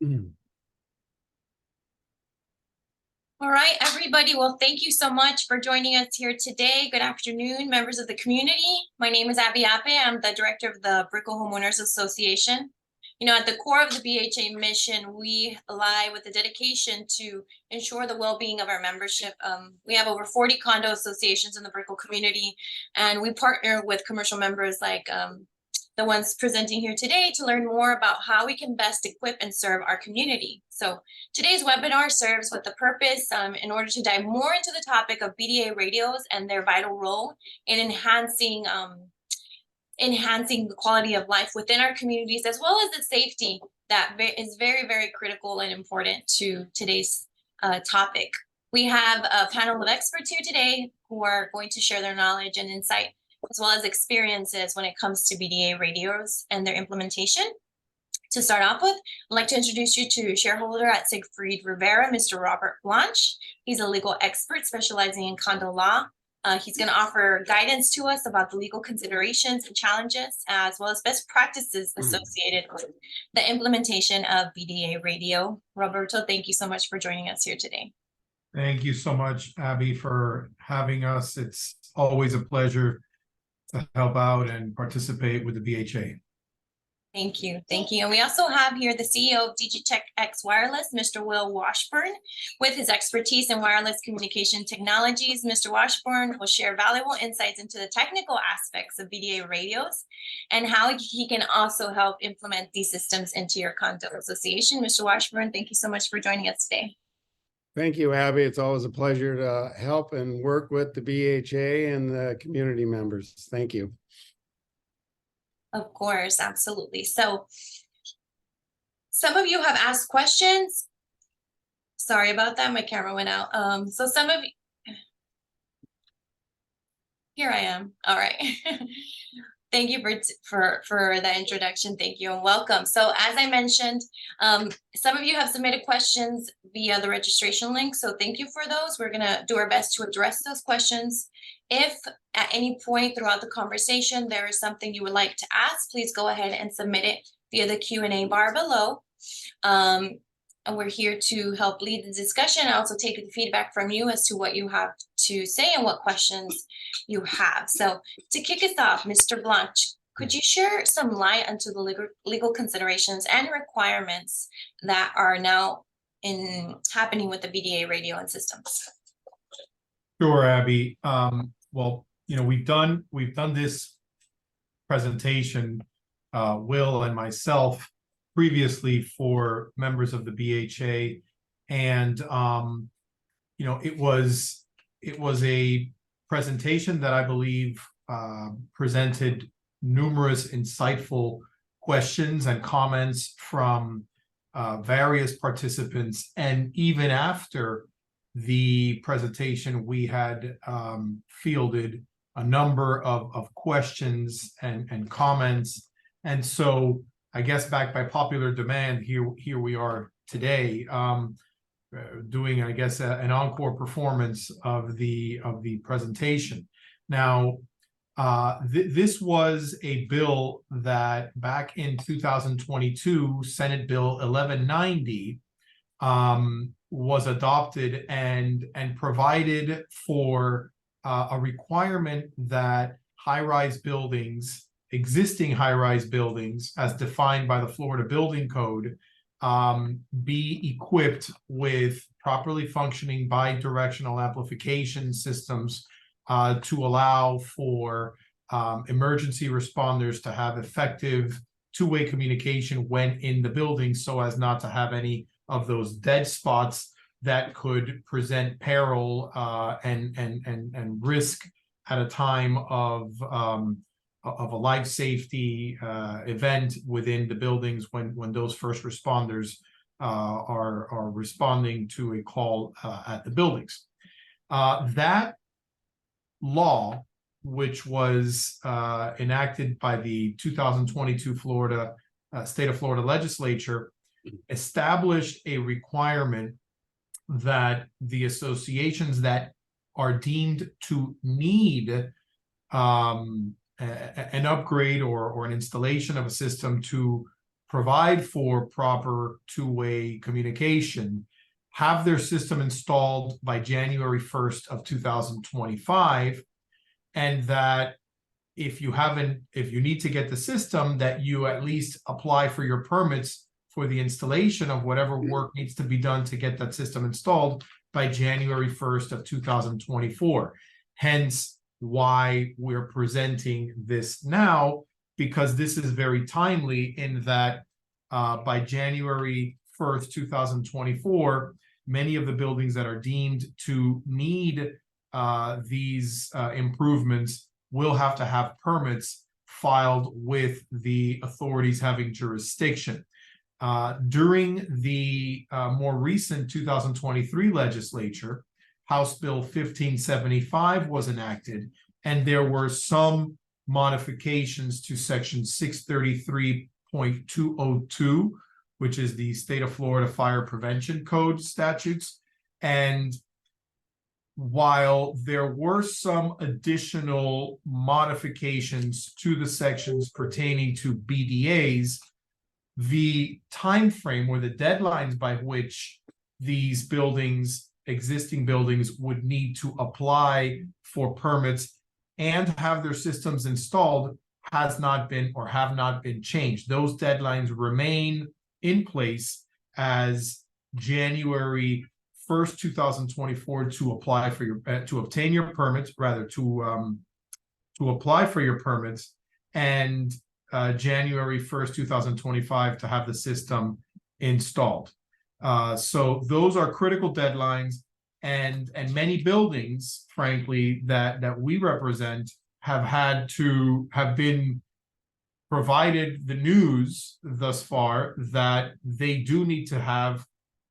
All right, everybody. Well, thank you so much for joining us here today. Good afternoon, members of the community. My name is Abby Ape. I'm the director of the Brickell Homeowners Association. You know, at the core of the BHA mission, we lie with the dedication to ensure the well-being of our membership. We have over 40 condo associations in the Brickell community, and we partner with commercial members like the ones presenting here today to learn more about how we can best equip and serve our community. So today's webinar serves with the purpose in order to dive more into the topic of BDA radios and their vital role in enhancing the quality of life within our communities, as well as the safety that is very, very critical and important to today's topic. We have a panel of experts here today who are going to share their knowledge and insight, as well as experiences when it comes to BDA radios and their implementation. To start off with, I'd like to introduce you to shareholder at Siegfried, Rivera, Mr. Robert Blanch. He's a legal expert specializing in condo law. He's going to offer guidance to us about the legal considerations and challenges, as well as best practices associated with the implementation of BDA radio. Roberto, thank you so much for joining us here today. Thank you so much, Abby, for having us. It's always a pleasure to help out and participate with the BHA. Thank you. Thank you. And we also have here the CEO of DigitechX Wireless, Mr. Will Washburn. With his expertise in wireless communication technologies, Mr. Washburn will share valuable insights into the technical aspects of BDA radios and how he can also help implement these systems into your condo association. Mr. Washburn, thank you so much for joining us today. Thank you, Abby. It's always a pleasure to help and work with the BHA and the community members. Thank you. Of course, absolutely. So some of you have asked questions. Sorry about that, my camera went out. So some of you, here I am. All right. Thank you for the introduction. Thank you and welcome. So as I mentioned, some of you have submitted questions via the registration link. So thank you for those. We're going to do our best to address those questions. If at any point throughout the conversation there is something you would like to ask, please go ahead and submit it via the Q&A bar below. And we're here to help lead the discussion. I also take the feedback from you as to what you have to say and what questions you have. So to kick us off, Mr. Blanch, could you share some light onto the legal considerations and requirements that are now happening with the BDA radio and systems? Sure, Abby. Well, you know, we've done this presentation, Will and myself, previously for members of the BHA, and you know, it was a presentation that I believe presented numerous insightful questions and comments from various participants, and even after the presentation, we had fielded a number of questions and comments, and so I guess back by popular demand, here we are today, doing, I guess, an encore performance of the presentation. Now, this was a bill that back in 2022, Senate Bill 1190, was adopted and provided for a requirement that high-rise buildings, existing high-rise buildings, as defined by the Florida Building Code, be equipped with properly functioning bi-directional amplification systems to allow for emergency responders to have effective two-way communication when in the building, so as not to have any of those dead spots that could present peril and risk at a time of a life safety event within the buildings when those first responders are responding to a call at the buildings. That law, which was enacted by the 2022 state of Florida legislature, established a requirement that the associations that are deemed to need an upgrade or an installation of a system to provide for proper two-way communication have their system installed by January 1st of 2025, and that if you need to get the system, that you at least apply for your permits for the installation of whatever work needs to be done to get that system installed by January 1st of 2024. Hence why we're presenting this now, because this is very timely in that by January 1st, 2024, many of the buildings that are deemed to need these improvements will have to have permits filed with the authorities having jurisdiction. During the more recent 2023 legislature, House Bill 1575 was enacted, and there were some modifications to Section 633.202, which is the State of Florida Fire Prevention Code statutes. And while there were some additional modifications to the sections pertaining to BDAs, the time frame or the deadlines by which these buildings, existing buildings, would need to apply for permits and have their systems installed has not been or have not been changed. Those deadlines remain in place as January 1st, 2024 to apply for your to obtain your permits, rather to apply for your permits, and January 1st, 2025 to have the system installed. So those are critical deadlines, and many buildings, frankly, that we represent have been provided the news thus far that they do need to have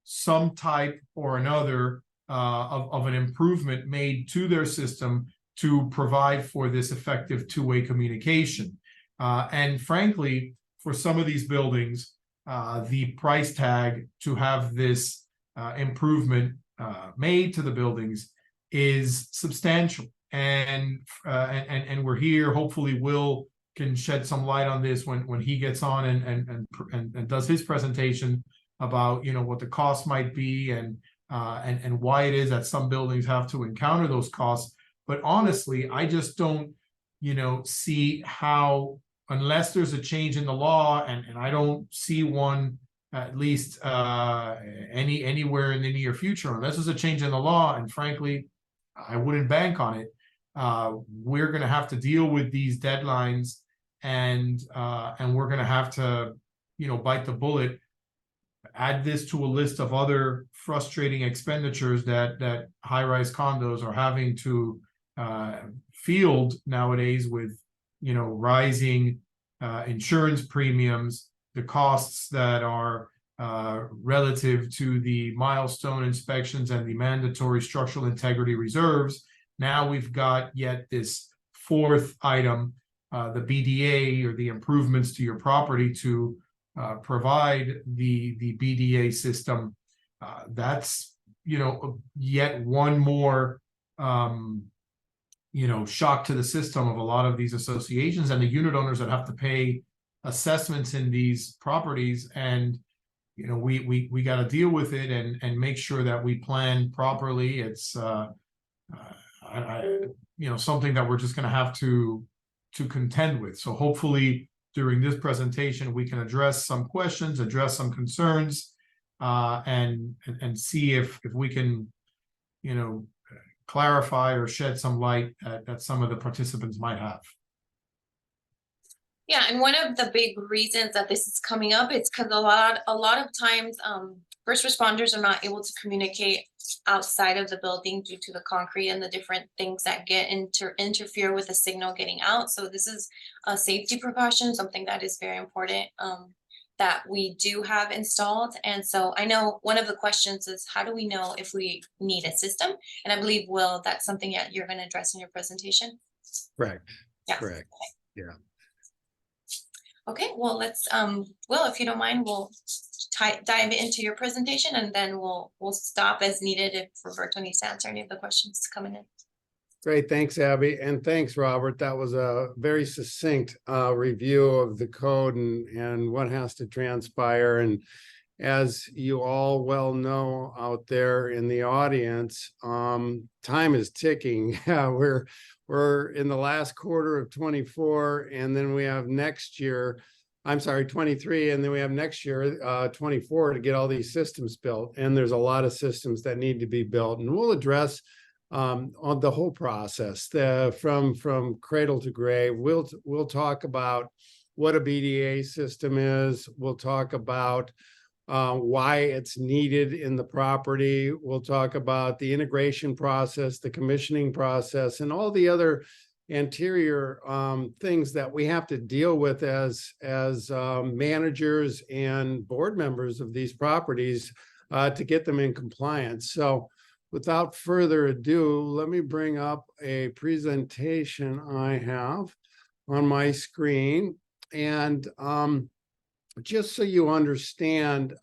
some type or another of an improvement made to their system to provide for this effective two-way communication. And frankly, for some of these buildings, the price tag to have this improvement made to the buildings is substantial. And we're here. Hopefully, Will can shed some light on this when he gets on and does his presentation about, you know, what the cost might be and why it is that some buildings have to encounter those costs. But honestly, I just don't, you know, see how, unless there's a change in the law, and I don't see one, at least anywhere in the near future, unless there's a change in the law, and frankly, I wouldn't bank on it. We're going to have to deal with these deadlines, and we're going to have to, you know, bite the bullet, add this to a list of other frustrating expenditures that high-rise condos are having to field nowadays, with, you know, rising insurance premiums, the costs that are relative to the milestone inspections and the mandatory structural integrity reserves. Now we've got yet this fourth item, the BDA, or the improvements to your property to provide the BDA system. That's, you know, yet one more you know, shock to the system of a lot of these associations and the unit owners that have to pay assessments in these properties. And, you know, we got to deal with it and make sure that we plan properly. It's you know, something that we're just going to have to contend with. So hopefully during this presentation we can address some questions, address some concerns, and see if we can, you know, clarify or shed some light that some of the participants might have. Yeah, and one of the big reasons that this is coming up is because a lot of times first responders are not able to communicate outside of the building due to the concrete and the different things that get interfere with the signal getting out. So this is a safety precaution, something that is very important that we do have installed. And so I know one of the questions is, how do we know if we need a system? And I believe, Will, that's something that you're going to address in your presentation. Correct. Yeah. Correct. Okay. Yeah. Okay, well, let's Will, if you don't mind, we'll dive into your presentation, and then we'll stop as needed if Roberto needs to answer any of the questions coming in. Great, thanks, Abby, and thanks, Robert. That was a very succinct review of the code and what has to transpire. And as you all well know out there in the audience, time is ticking. Yeah, we're in the last quarter of 24, and then we have next year. I'm sorry, 23, and then we have next year, 24, to get all these systems built. And there's a lot of systems that need to be built, and we'll address on the whole process, from cradle to grave. We'll talk about what a BDA system is. We'll talk about why it's needed in the property. We'll talk about the integration process, the commissioning process, and all the other anterior things that we have to deal with as managers and board members of these properties to get them in compliance. So without further ado, let me bring up a presentation I have on my screen. And just so you understand,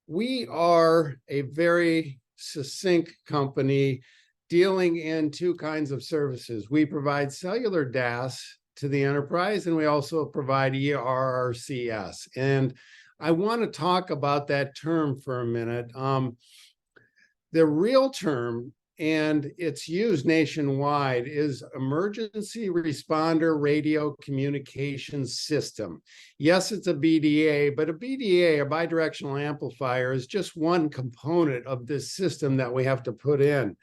we are a very succinct company dealing in two kinds of services. We provide cellular DAS to the enterprise, and we also provide ERRCS. And I want to talk about that term for a minute. The real term, and it's used nationwide, is Emergency Responder Radio Communications System. Yes, it's a BDA, but a BDA, a bidirectional amplifier, is just one component of this system that we have to put in.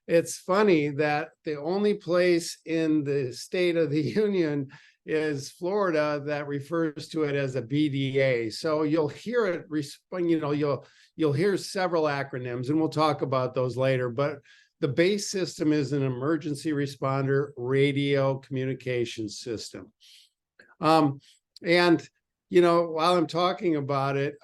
It's funny that the only place in the state of the union is Florida that refers to it as a BDA. So you'll hear it, you'll hear several acronyms, and we'll talk about those later. But the base system is an emergency responder radio communication system. And while I'm talking about it,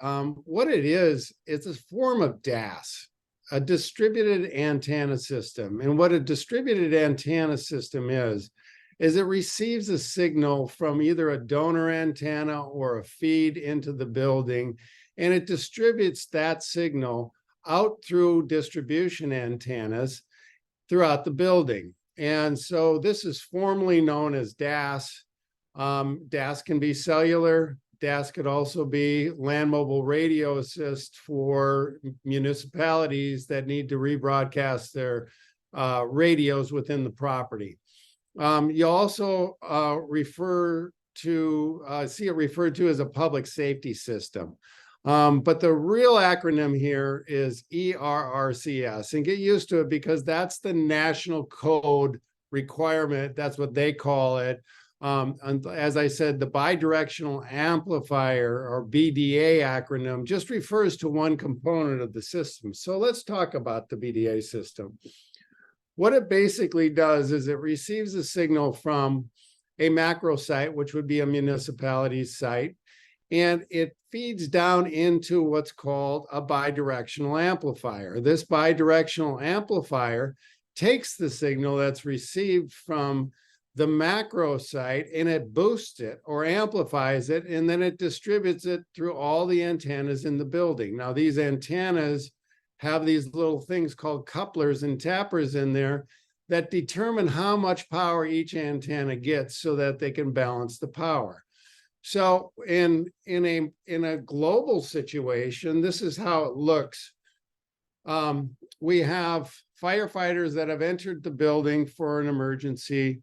what it is, it's a form of DAS, a distributed antenna system. And what a distributed antenna system is it receives a signal from either a donor antenna or a feed into the building, and it distributes that signal out through distribution antennas throughout the building. And so this is formally known as DAS. DAS can be cellular. DAS could also be land mobile radio assist for municipalities that need to rebroadcast their radios within the property. You also see it referred to as a public safety system. But the real acronym here is ERRCS, and get used to it because that's the national code requirement. That's what they call it. And as I said, the bidirectional amplifier, or BDA acronym, just refers to one component of the system. So let's talk about the BDA system. What it basically does is it receives a signal from a macro site, which would be a municipality's site, and it feeds down into what's called a bidirectional amplifier. This bidirectional amplifier takes the signal that's received from the macro site and it boosts it or amplifies it, and then it distributes it through all the antennas in the building. Now, these antennas have these little things called couplers and tappers in there that determine how much power each antenna gets so that they can balance the power. So in a global situation, this is how it looks. We have firefighters that have entered the building for an emergency.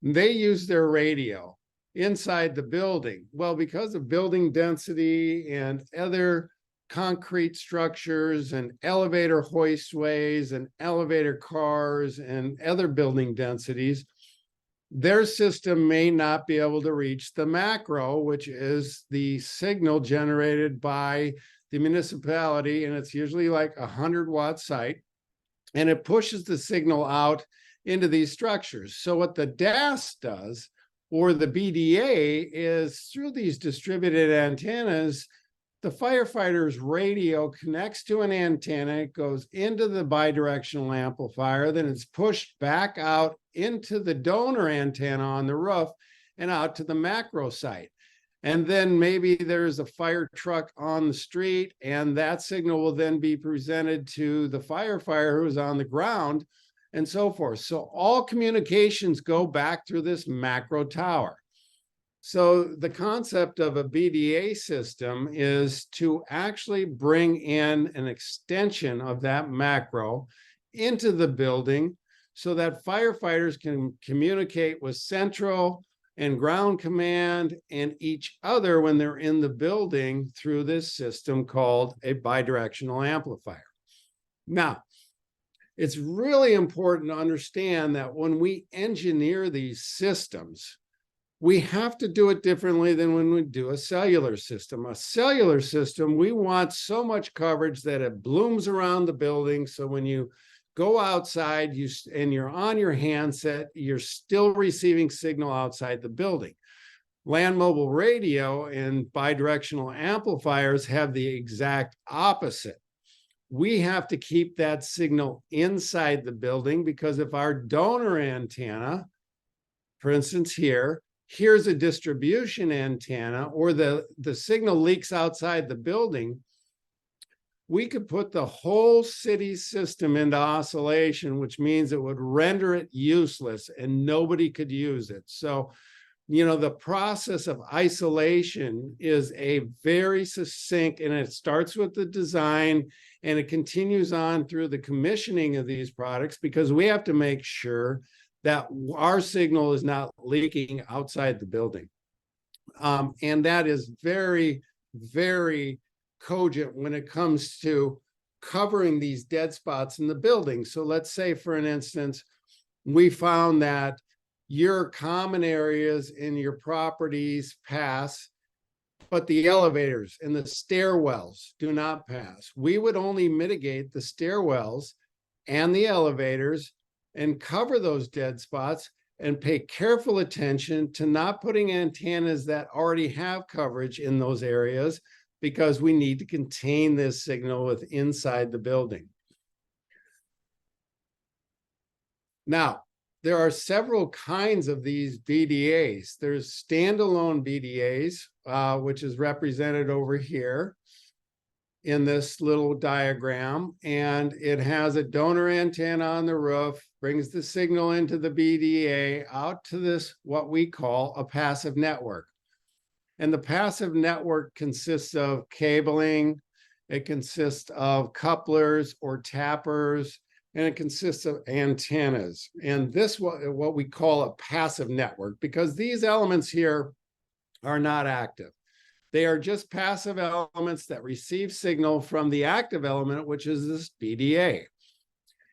They use their radio inside the building. Well, because of building density and other concrete structures and elevator hoistways and elevator cars and other building densities, their system may not be able to reach the macro, which is the signal generated by the municipality, and it's usually like a 100-watt site, and it pushes the signal out into these structures. So what the DAS does, or the BDA, is through these distributed antennas, the firefighter's radio connects to an antenna, it goes into the bidirectional amplifier, then it's pushed back out into the donor antenna on the roof and out to the macro site. And then maybe there's a fire truck on the street, and that signal will then be presented to the firefighter who's on the ground, and so forth. So all communications go back through this macro tower. So the concept of a BDA system is to actually bring in an extension of that macro into the building so that firefighters can communicate with central and ground command and each other when they're in the building through this system called a bidirectional amplifier. Now, it's really important to understand that when we engineer these systems, we have to do it differently than when we do a cellular system. A cellular system, we want so much coverage that it blooms around the building. So when you go outside and you're on your handset, you're still receiving signal outside the building. Land mobile radio and bidirectional amplifiers have the exact opposite. We have to keep that signal inside the building because if our donor antenna, for instance here, here's a distribution antenna or the signal leaks outside the building, we could put the whole city system into oscillation, which means it would render it useless and nobody could use it. So, you know, the process of isolation is a very succinct, and it starts with the design and it continues on through the commissioning of these products because we have to make sure that our signal is not leaking outside the building. And that is very, very cogent when it comes to covering these dead spots in the building. So let's say, for an instance, we found that your common areas in your properties pass, but the elevators and the stairwells do not pass. We would only mitigate the stairwells and the elevators and cover those dead spots and pay careful attention to not putting antennas that already have coverage in those areas because we need to contain this signal with inside the building. Now, there are several kinds of these BDAs. There's standalone BDAs, which is represented over here in this little diagram, and it has a donor antenna on the roof, brings the signal into the BDA out to this, what we call a passive network. And the passive network consists of cabling, it consists of couplers or tappers, and it consists of antennas. And this what we call a passive network, because these elements here are not active. They are just passive elements that receive signal from the active element, which is this BDA.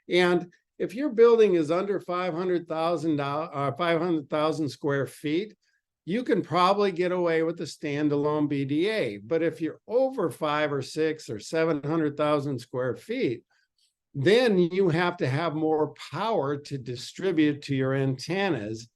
And if your building is under 500,000 square feet, you can probably get away with a standalone BDA. But if you're over 5 or 6 or 700,000 square feet, then you have to have more power to distribute to your antennas.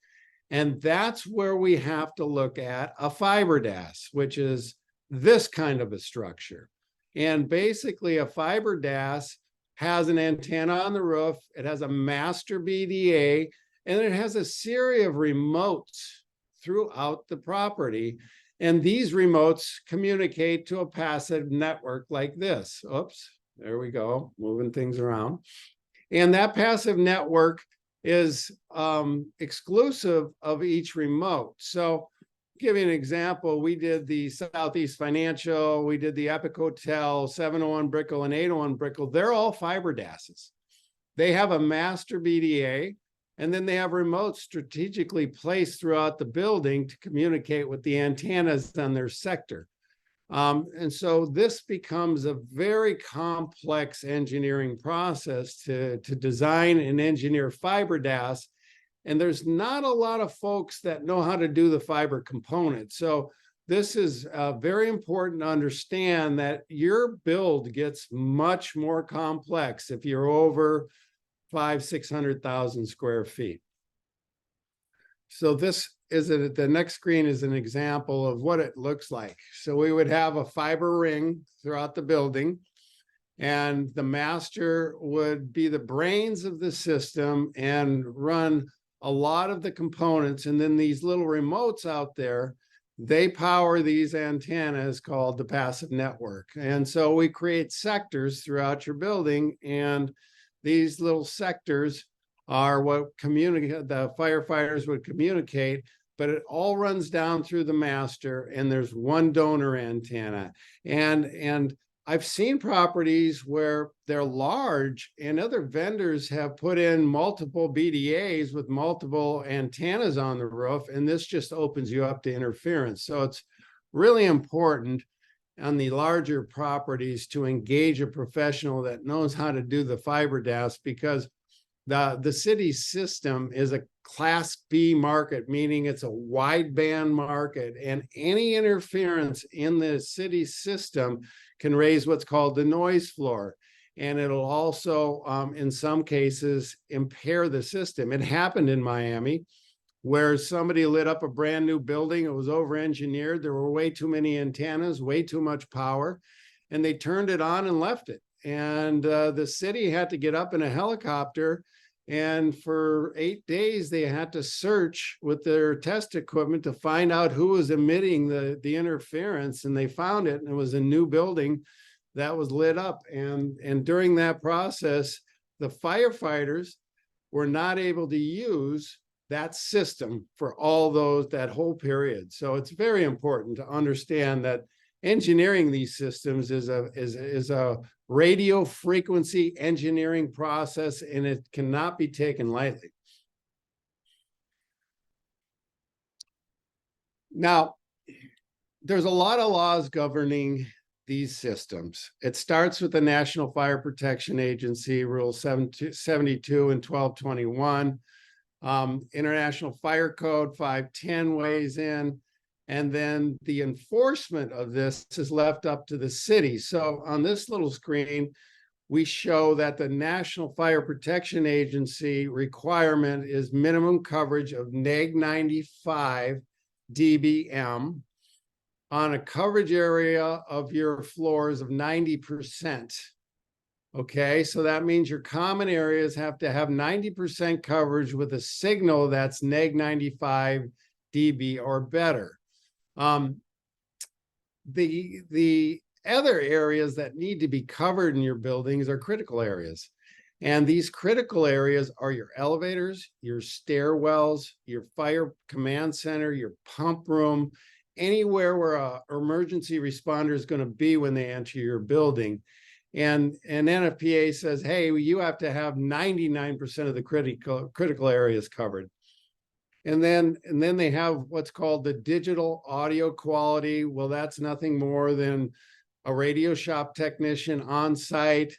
And that's where we have to look at a fiber DAS, which is this kind of a structure. And basically a fiber DAS has an antenna on the roof, it has a master BDA, and it has a series of remotes throughout the property. And these remotes communicate to a passive network like this. Oops, there we go, moving things around. And that passive network is exclusive of each remote. So give you an example, we did the Southeast Financial, we did the Epic Hotel, 701 Brickell and 801 Brickell. They're all fiber DASs. They have a master BDA, and then they have remotes strategically placed throughout the building to communicate with the antennas on their sector. And so this becomes a very complex engineering process to design and engineer fiber DAS. And there's not a lot of folks that know how to do the fiber component. So this is very important to understand that your build gets much more complex if you're over 500,000-600,000 square feet. So this is the next screen is an example of what it looks like. So we would have a fiber ring throughout the building, and the master would be the brains of the system and run a lot of the components. And then these little remotes out there, they power these antennas called the passive network. And so we create sectors throughout your building, and these little sectors are what the firefighters would communicate, but it all runs down through the master, and there's one donor antenna. And I've seen properties where they're large and other vendors have put in multiple BDAs with multiple antennas on the roof, and this just opens you up to interference. So it's really important on the larger properties to engage a professional that knows how to do the fiber DAS, because the city system is a Class B market, meaning it's a wideband market, and any interference in the city system can raise what's called the noise floor. And it'll also, in some cases, impair the system. It happened in Miami where somebody lit up a brand new building. It was over-engineered. There were way too many antennas, way too much power, and they turned it on and left it. And the city had to get up in a helicopter, and for 8 days, they had to search with their test equipment to find out who was emitting the interference, and they found it, and it was a new building that was lit up. And during that process, the firefighters were not able to use that system for that whole period. So it's very important to understand that engineering these systems is a radio frequency engineering process, and it cannot be taken lightly. Now, there's a lot of laws governing these systems. It starts with the National Fire Protection Agency, Rule 72 and 1221. International Fire Code 510 weighs in, and then the enforcement of this is left up to the city. So on this little screen, we show that the National Fire Protection Agency requirement is minimum coverage of neg 95 dBm on a coverage area of your floors of 90%. Okay, so that means your common areas have to have 90% coverage with a signal that's neg 95 dB or better. The other areas that need to be covered in your buildings are critical areas. And these critical areas are your elevators, your stairwells, your fire command center, your pump room, anywhere where an emergency responder is going to be when they enter your building. And NFPA says, hey, you have to have 99% of the critical areas covered. And then they have what's called the digital audio quality. Well, that's nothing more than a radio shop technician on site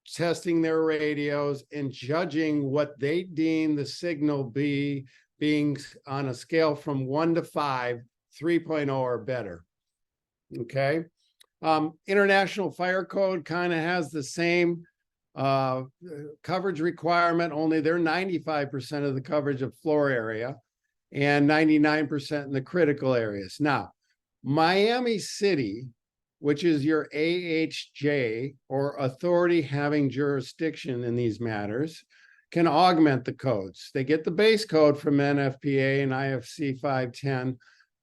testing their radios and judging what they deem the signal being on a scale from 1 to 5, 3.0 or better. Okay. International Fire Code kind of has the same coverage requirement, only they're 95% of the coverage of floor area and 99% in the critical areas. Now, Miami City, which is your AHJ or authority having jurisdiction in these matters, can augment the codes. They get the base code from NFPA and IFC 510,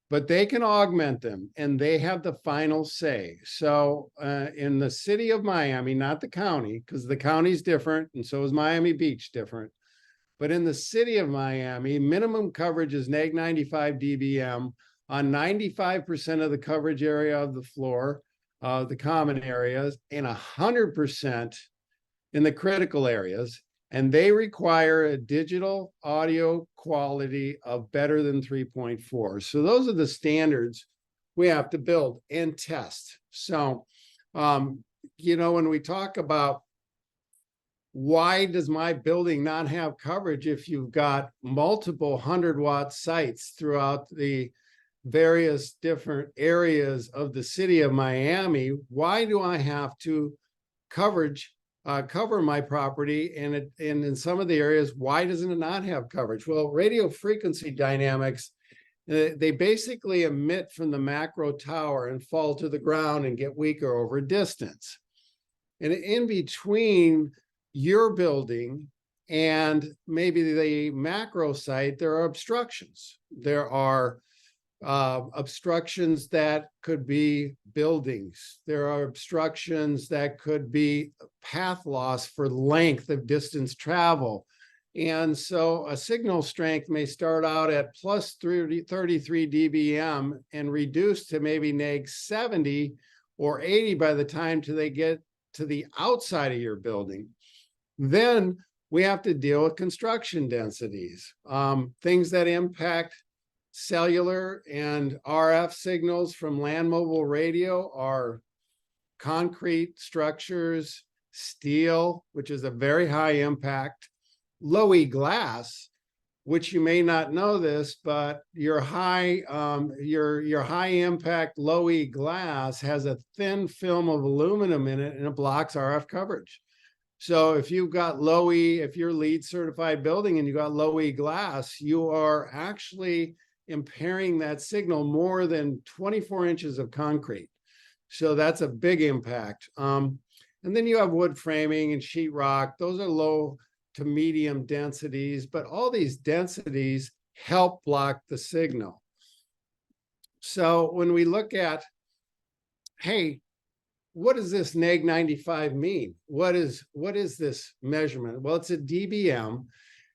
but they can augment them, and they have the final say. So in the city of Miami, not the county, because the county's different, and so is Miami Beach different. But in the city of Miami, minimum coverage is neg 95 dBm on 95% of the coverage area of the floor, the common areas, and 100% in the critical areas. And they require a digital audio quality of better than 3.4. So those are the standards we have to build and test. So, you know, when we talk about why does my building not have coverage if you've got multiple 100-watt sites throughout the various different areas of the city of Miami, why do I have to cover my property? And in some of the areas, why doesn't it not have coverage? Well, radio frequency dynamics, they basically emit from the macro tower and fall to the ground and get weaker over distance. And in between your building and maybe the macro site, there are obstructions. There are obstructions that could be buildings. There are obstructions that could be path loss for length of distance travel. And so a signal strength may start out at plus 33 dBm and reduce to maybe neg 70 or 80 by the time they get to the outside of your building. Then we have to deal with construction densities, things that impact cellular and RF signals from land mobile radio are concrete structures, steel, which is a very high impact, low-E glass, which you may not know this, but your high impact low-E glass has a thin film of aluminum in it and it blocks RF coverage. So if you've got low-E, if you're LEED certified building and you got low-E glass, you are actually impairing that signal more than 24 inches of concrete. So that's a big impact. And then you have wood framing and sheetrock. Those are low to medium densities, but all these densities help block the signal. So when we look at, hey, what does this neg 95 mean? What is this measurement? Well, it's a dBm,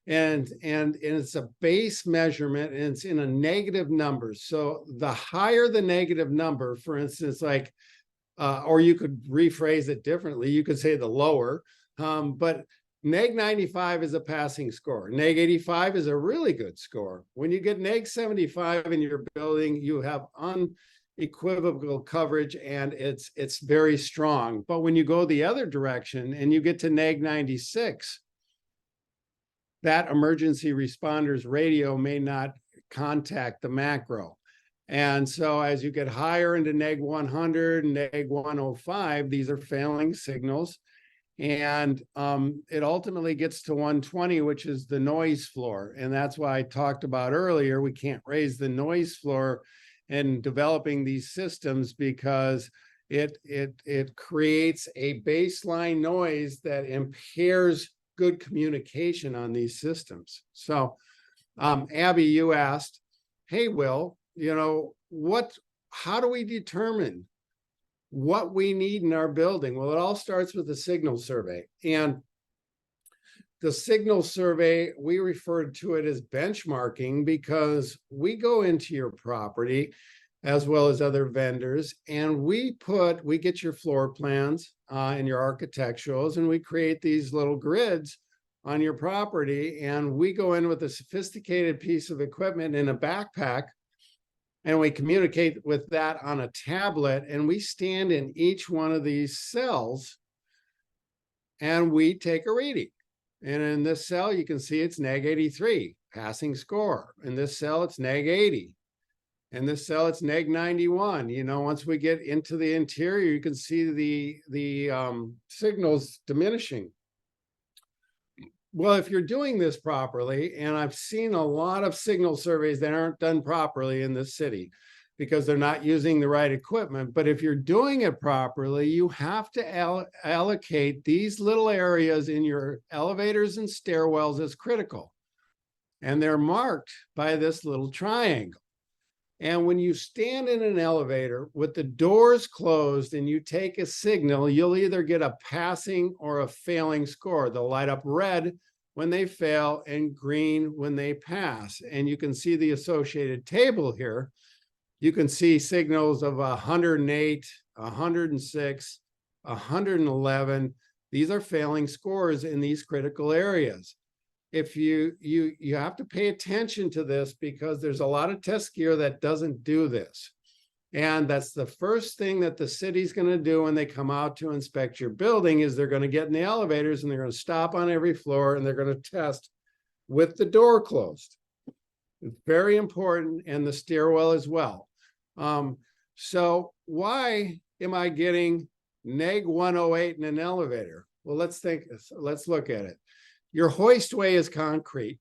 and it's a base measurement, and it's in a negative number. So the higher the negative number, for instance, like, or you could rephrase it differently. You could say the lower, but neg 95 is a passing score. Neg 85 is a really good score. When you get neg 75 in your building, you have unequivocal coverage and it's very strong. But when you go the other direction and you get to neg 96, that emergency responders radio may not contact the macro. And so as you get higher into neg 100, neg 105, these are failing signals. And it ultimately gets to 120, which is the noise floor. And that's why I talked about earlier, we can't raise the noise floor in developing these systems because it creates a baseline noise that impairs good communication on these systems. So Abby, you asked, hey, Will, you know, how do we determine what we need in our building? Well, it all starts with the signal survey. And the signal survey, we referred to it as benchmarking because we go into your property as well as other vendors, and we get your floor plans and your architecturals, and we create these little grids on your property, and we go in with a sophisticated piece of equipment in a backpack, and we communicate with that on a tablet, and we stand in each one of these cells and we take a reading. And in this cell, you can see it's neg 83, passing score. In this cell, it's neg 80. In this cell, it's neg 91. You know, once we get into the interior, you can see the signals diminishing. Well, if you're doing this properly, and I've seen a lot of signal surveys that aren't done properly in this city because they're not using the right equipment, but if you're doing it properly, you have to allocate these little areas in your elevators and stairwells as critical. And they're marked by this little triangle. And when you stand in an elevator with the doors closed and you take a signal, you'll either get a passing or a failing score. They'll light up red when they fail and green when they pass. And you can see the associated table here. You can see signals of 108, 106, 111. These are failing scores in these critical areas. If you have to pay attention to this because there's a lot of test gear that doesn't do this. And that's the first thing that the city's going to do when they come out to inspect your building is they're going to get in the elevators and they're going to stop on every floor and they're going to test with the door closed. It's very important, and the stairwell as well. So why am I getting neg 108 in an elevator? Well, let's look at it. Your hoistway is concrete,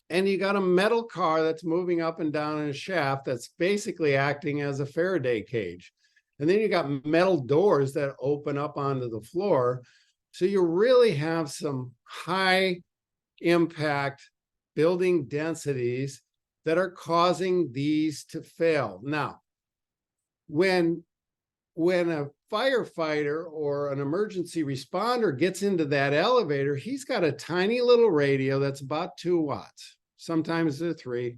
and you got a metal car that's moving up and down in a shaft that's basically acting as a Faraday cage. And then you got metal doors that open up onto the floor. So you really have some high impact building densities that are causing these to fail. Now, when when a firefighter or an emergency responder gets into that elevator, he's got a tiny little radio that's about 2 watts. Sometimes they're 3.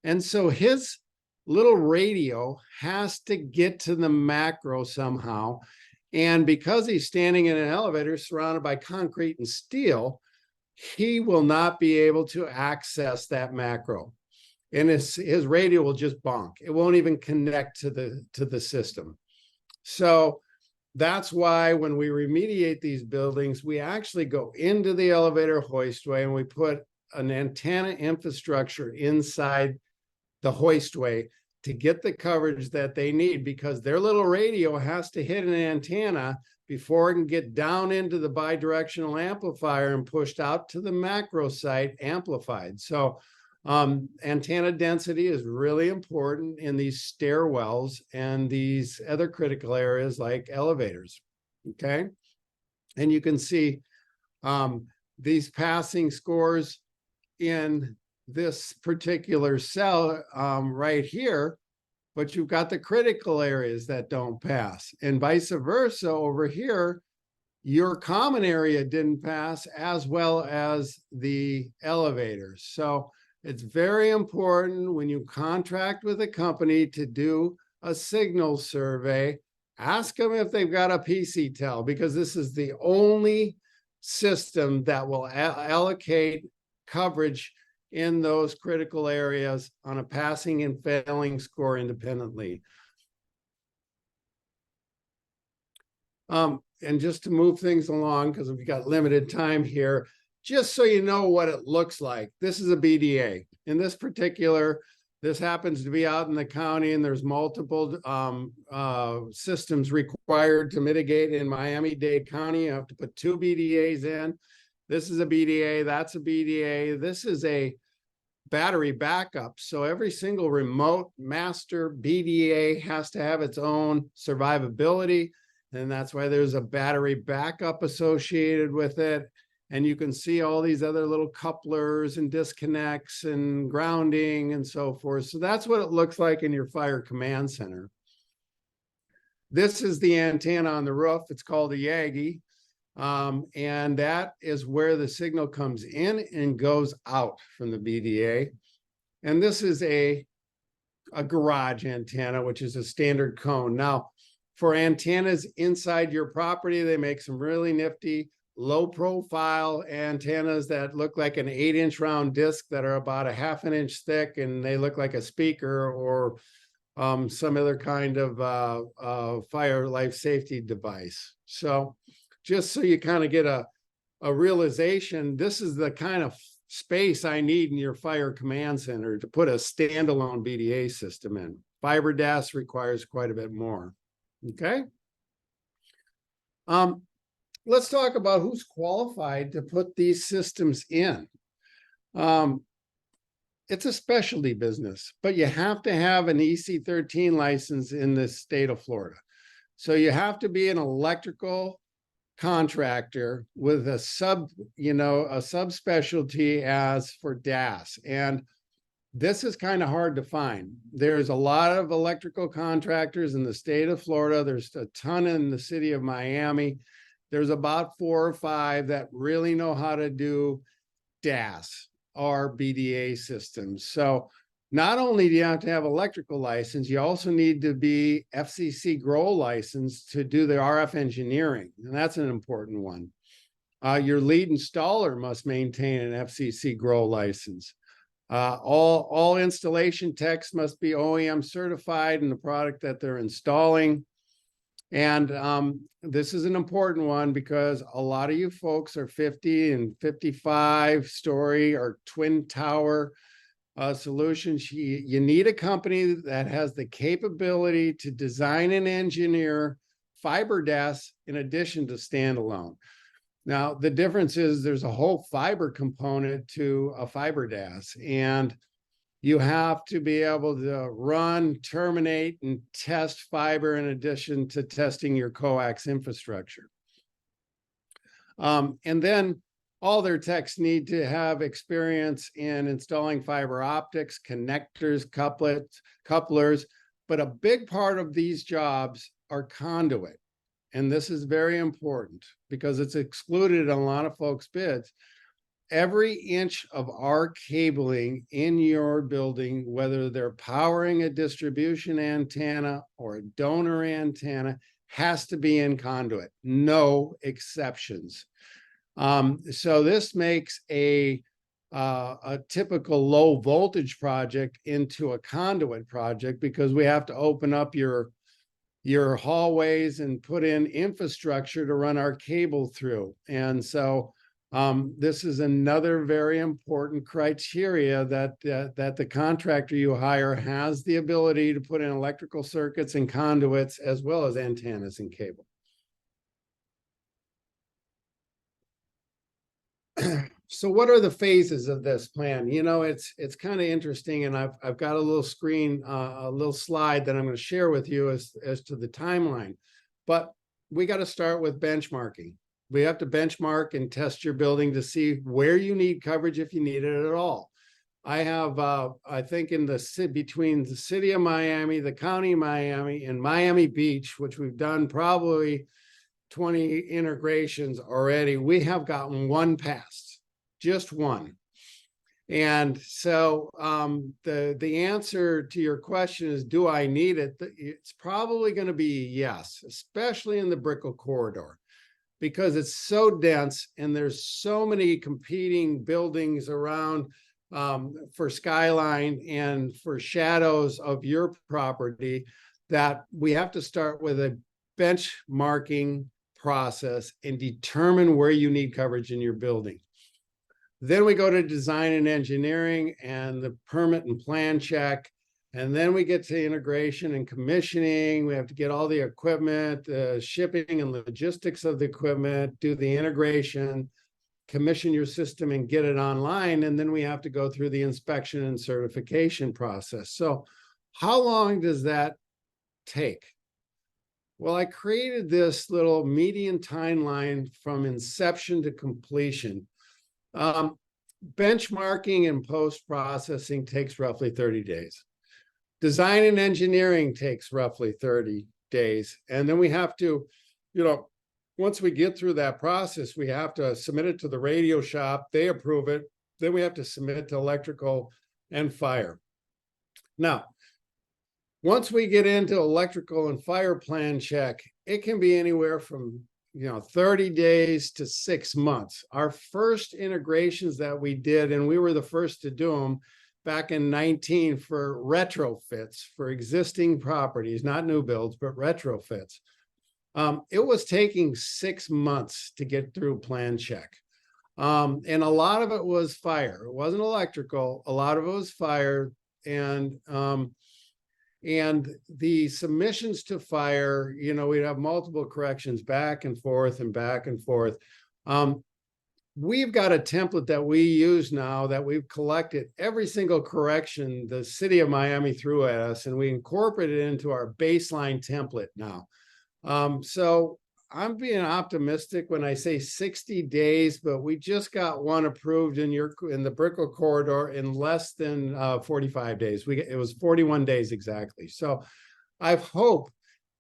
And so his little radio has to get to the macro somehow. And because he's standing in an elevator surrounded by concrete and steel, he will not be able to access that macro. And his radio will just bonk. It won't even connect to the system. So that's why when we remediate these buildings, we actually go into the elevator hoistway and we put an antenna infrastructure inside the hoistway to get the coverage that they need, because their little radio has to hit an antenna before it can get down into the bi-directional amplifier and pushed out to the macro site amplified. So antenna density is really important in these stairwells and these other critical areas like elevators, okay? And you can see these passing scores in this particular cell right here, but you've got the critical areas that don't pass, and vice versa over here, your common area didn't pass as well as the elevators. So it's very important when you contract with a company to do a signal survey, ask them if they've got a PCTEL, because this is the only system that will allocate coverage in those critical areas on a passing and failing score independently. And just to move things along, because we've got limited time here, just so you know what it looks like, this is a BDA. In this particular, this happens to be out in the county, and there's multiple systems required to mitigate. In Miami-Dade County, you have to put 2 BDAs in. This is a BDA, that's a BDA. This is a battery backup. So every single remote master BDA has to have its own survivability. And that's why there's a battery backup associated with it. And you can see all these other little couplers and disconnects and grounding and so forth. So that's what it looks like in your fire command center. This is the antenna on the roof. It's called a Yagi. And that is where the signal comes in and goes out from the BDA. And this is a garage antenna, which is a standard cone. Now, for antennas inside your property, they make some really nifty low profile antennas that look like an 8-inch round disc that are about a ½ an inch thick, and they look like a speaker or some other kind of fire life safety device. So just so you kind of get a realization, this is the kind of space I need in your fire command center to put a standalone BDA system in. Fiber DAS requires quite a bit more. Okay. Let's talk about who's qualified to put these systems in. It's a specialty business, but you have to have an EC13 license in the state of Florida. So you have to be an electrical contractor with a subspecialty as for DAS. And this is kind of hard to find. There's a lot of electrical contractors in the state of Florida. There's a ton in the city of Miami. There's about 4 or 5 that really know how to do DAS or BDA systems. So not only do you have to have electrical license, you also need to be FCC GROW licensed to do the RF engineering. And that's an important one. Your lead installer must maintain an FCC GROW license. All installation techs must be OEM certified in the product that they're installing. And this is an important one because a lot of you folks are 50 and 55 story or twin tower solutions. You need a company that has the capability to design and engineer fiber DAS in addition to standalone. Now, the difference is there's a whole fiber component to a fiber DAS, and you have to be able to run, terminate, and test fiber in addition to testing your coax infrastructure. And then all their techs need to have experience in installing fiber optics, connectors, couplers. But a big part of these jobs are conduit. And this is very important because it's excluded in a lot of folks' bids. Every inch of our cabling in your building, whether they're powering a distribution antenna or a donor antenna, has to be in conduit, no exceptions. So this makes a typical low voltage project into a conduit project because we have to open up your hallways and put in infrastructure to run our cable through. And so this is another very important criteria that the contractor you hire has the ability to put in electrical circuits and conduits as well as antennas and cable. So what are the phases of this plan? You know, it's kind of interesting, and I've got a little screen, a little slide that I'm going to share with you as to the timeline. But we got to start with benchmarking. We have to benchmark and test your building to see where you need coverage if you need it at all. I have, I think in the between the city of Miami, the county of Miami, and Miami Beach, which we've done probably 20 integrations already, we have gotten one passed, just one. And so the answer to your question is, do I need it? It's probably going to be yes, especially in the Brickell corridor, because it's so dense and there's so many competing buildings around for skyline and for shadows of your property that we have to start with a benchmarking process and determine where you need coverage in your building. Then we go to design and engineering and the permit and plan check. And then we get to integration and commissioning. We have to get all the equipment, shipping and logistics of the equipment, do the integration, commission your system and get it online. And then we have to go through the inspection and certification process. So how long does that take? Well, I created this little median timeline from inception to completion. Benchmarking and post-processing takes roughly 30 days. Design and engineering takes roughly 30 days. And then we have to, you know, once we get through that process, we have to submit it to the radio shop. They approve it. Then we have to submit it to electrical and fire. Now, once we get into electrical and fire plan check, it can be anywhere from 30 days to 6 months. Our first integrations that we did, and we were the first to do them back in 19 for retrofits for existing properties, not new builds, but retrofits. It was taking 6 months to get through plan check. And a lot of it was fire. It wasn't electrical. A lot of it was fire. And the submissions to fire, we'd have multiple corrections back and forth and back and forth. We've got a template that we use now that we've collected every single correction the city of Miami threw at us, and we incorporate it into our baseline template now. So I'm being optimistic when I say 60 days, but we just got one approved in the Brickell corridor in less than 45 days. It was 41 days exactly. So I hope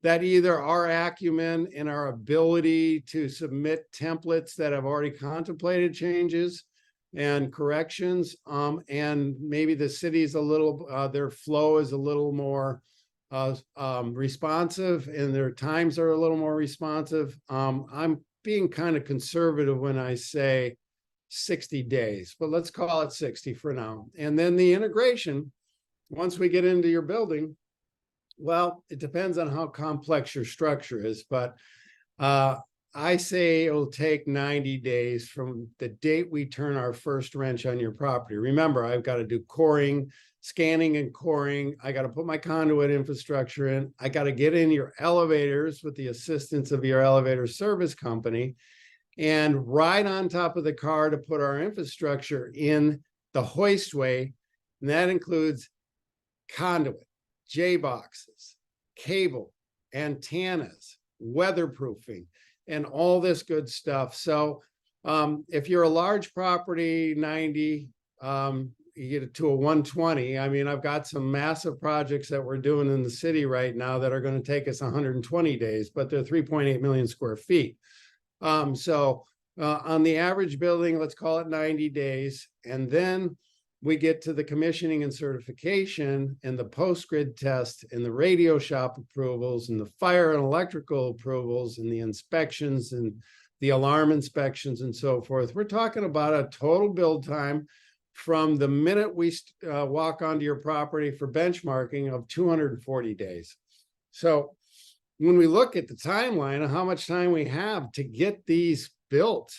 that either our acumen and our ability to submit templates that have already contemplated changes and corrections, and maybe the city's a little, their flow is a little more responsive and their times are a little more responsive. I'm being kind of conservative when I say 60 days, but let's call it 60 for now. And then the integration, once we get into your building, well, it depends on how complex your structure is, but I say it'll take 90 days from the date we turn our first wrench on your property. Remember, I've got to do coring, scanning and coring. I got to put my conduit infrastructure in. I got to get in your elevators with the assistance of your elevator service company and ride on top of the car to put our infrastructure in the hoistway. And that includes conduit, J-boxes, cable, antennas, weatherproofing, and all this good stuff. So if you're a large property, 90, you get to a 120. I mean, I've got some massive projects that we're doing in the city right now that are going to take us 120 days, but they're 3.8 million square feet. So on the average building, let's call it 90 days. And then we get to the commissioning and certification and the post-grid test and the radio shop approvals and the fire and electrical approvals and the inspections and the alarm inspections and so forth. We're talking about a total build time from the minute we walk onto your property for benchmarking of 240 days. So when we look at the timeline of how much time we have to get these built,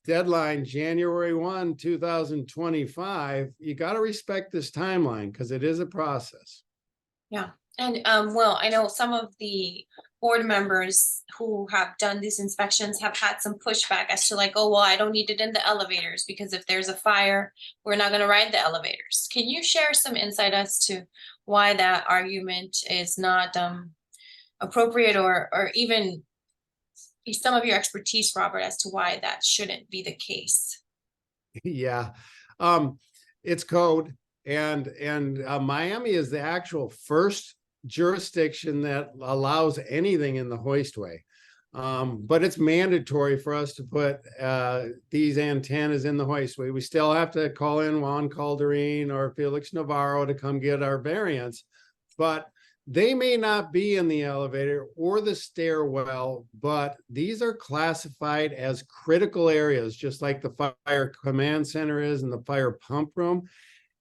deadline January 1, 2025, you got to respect this timeline because it is a process. Yeah. And well, I know some of the board members who have done these inspections have had some pushback as to like, oh, well, I don't need it in the elevators because if there's a fire, we're not going to ride the elevators. Can you share some insight as to why that argument is not appropriate, or even some of your expertise, Robert, as to why that shouldn't be the case? Yeah, it's code, and Miami is the actual first jurisdiction that allows anything in the hoistway. But it's mandatory for us to put these antennas in the hoistway. We still have to call in Juan Calderine or Felix Navarro to come get our variance, but they may not be in the elevator or the stairwell, but these are classified as critical areas, just like the fire command center is and the fire pump room.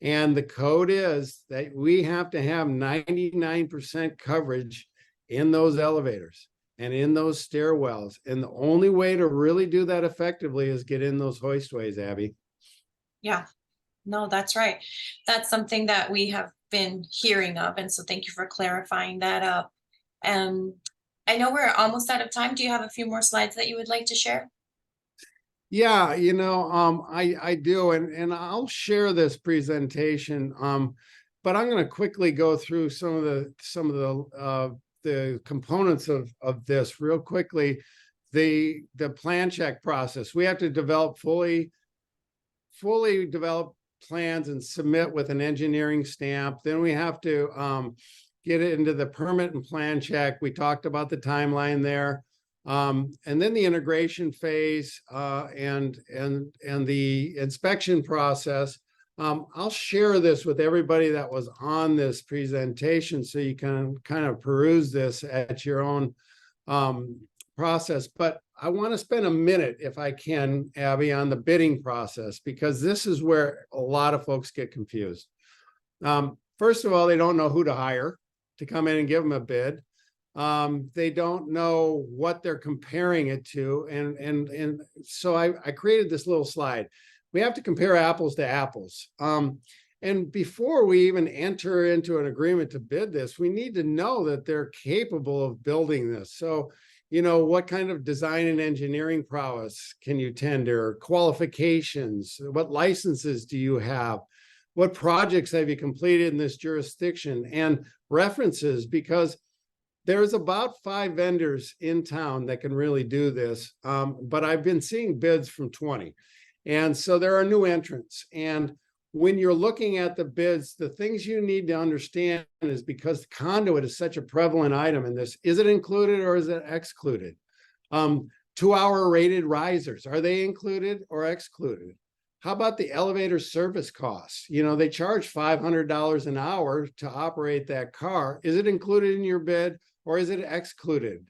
And the code is that we have to have 99% coverage in those elevators and in those stairwells. And the only way to really do that effectively is get in those hoistways, Abby. Yeah, no, that's right. That's something that we have been hearing of. And so thank you for clarifying that up. I know we're almost out of time. Do you have a few more slides that you would like to share? Yeah, I do, and I'll share this presentation. But I'm going to quickly go through some of the components of this real quickly. The plan check process. We have to develop fully developed plans and submit with an engineering stamp. Then we have to get it into the permit and plan check. We talked about the timeline there. And then the integration phase and the inspection process. I'll share this with everybody that was on this presentation so you can kind of peruse this at your own process. But I want to spend a minute, if I can, Abby, on the bidding process, because this is where a lot of folks get confused. First of all, they don't know who to hire to come in and give them a bid. They don't know what they're comparing it to. And so I created this little slide. We have to compare apples to apples. And before we even enter into an agreement to bid this, we need to know that they're capable of building this. So, what kind of design and engineering prowess can you tender? Qualifications? What licenses do you have? What projects have you completed in this jurisdiction? And references, because there's about 5 vendors in town that can really do this, but I've been seeing bids from 20. And so there are new entrants. And when you're looking at the bids, the things you need to understand is because conduit is such a prevalent item in this, is it included or is it excluded? 2-hour rated risers, are they included or excluded? How about the elevator service costs? They charge $500 an hour to operate that car. Is it included in your bid or is it excluded?